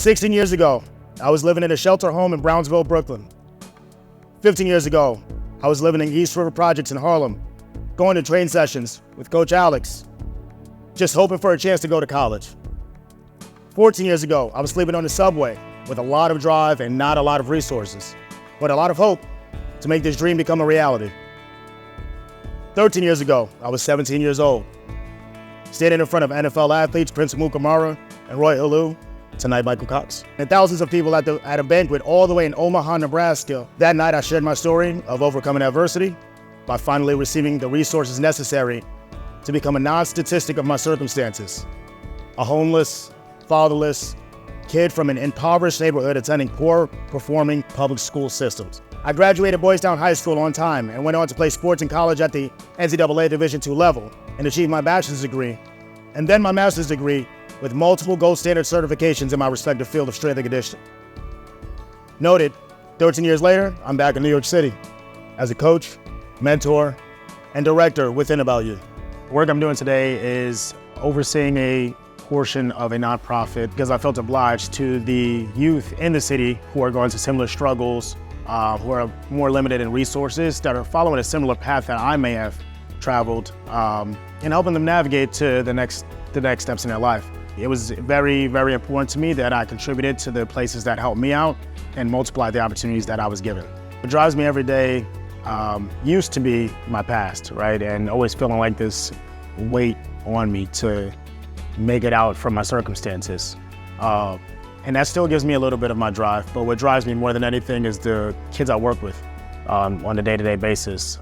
16 years ago, I was living in a shelter home in Brownsville, Brooklyn. 15 years ago, I was living in East River Projects in Harlem, going to train sessions with Coach Alex, just hoping for a chance to go to college. 14 years ago, I was sleeping on the subway with a lot of drive and not a lot of resources, but a lot of hope to make this dream become a reality. 13 years ago, I was 17 years old, standing in front of NFL athletes Prince Amukamara and Roy Helu, tonight Michael Cox, and thousands of people at a banquet all the way in Omaha, Nebraska. That night, I shared my story of overcoming adversity by finally receiving the resources necessary to become a non-statistic of my circumstances. A homeless, fatherless kid from an impoverished neighborhood attending poor-performing public school systems. I graduated Boys Town High School on time and went on to play sports in college at the NCAA Division II level and achieved my bachelor's degree and then my master's degree with multiple gold standard certifications in my respective field of strength and conditioning. Noted, 13 years later, I'm back in New York City as a coach, mentor, and director within About You. The work I'm doing today is overseeing a portion of a nonprofit because I felt obliged to the youth in the city who are going through similar struggles, who are more limited in resources, that are following a similar path that I may have traveled, and helping them navigate to the next steps in their life. It was very, very important to me that I contributed to the places that helped me out and multiplied the opportunities that I was given. What drives me every day used to be my past, right? And always feeling like this weight on me to make it out from my circumstances. And that still gives me a little bit of my drive, but what drives me more than anything is the kids I work with on a day-to-day basis.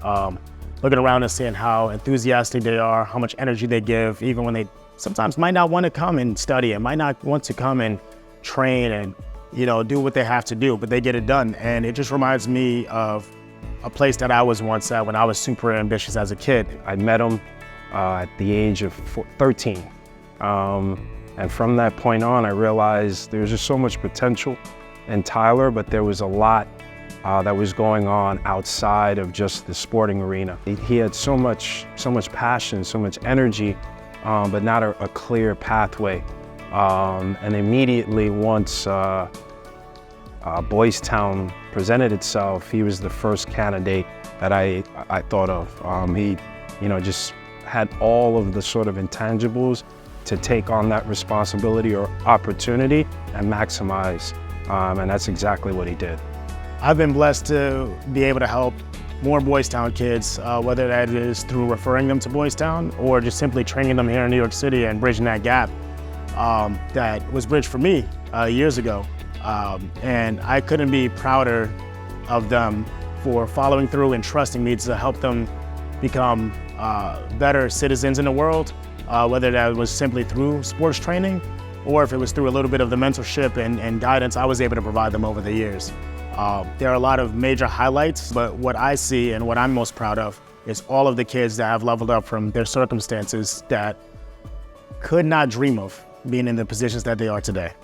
Looking around and seeing how enthusiastic they are, how much energy they give, even when they sometimes might not want to come and study and might not want to come and train and do what they have to do, but they get it done. And it just reminds me of a place that I was once at when I was super ambitious as a kid. I met him at the age of 13. And from that point on, I realized there was just so much potential in Tyler, but there was a lot that was going on outside of just the sporting arena. He had so much passion, so much energy, but not a clear pathway. And immediately once Boys Town presented itself, he was the first candidate that I thought of. He just had all of the sort of intangibles to take on that responsibility or opportunity and maximize, and that's exactly what he did. I've been blessed to be able to help more Boys Town kids, whether that is through referring them to Boys Town or just simply training them here in New York City and bridging that gap that was bridged for me years ago. And I couldn't be prouder of them for following through and trusting me to help them become better citizens in the world, whether that was simply through sports training or if it was through a little bit of the mentorship and guidance I was able to provide them over the years. There are a lot of major highlights, but what I see and what I'm most proud of is all of the kids that have leveled up from their circumstances that could not dream of being in the positions that they are today.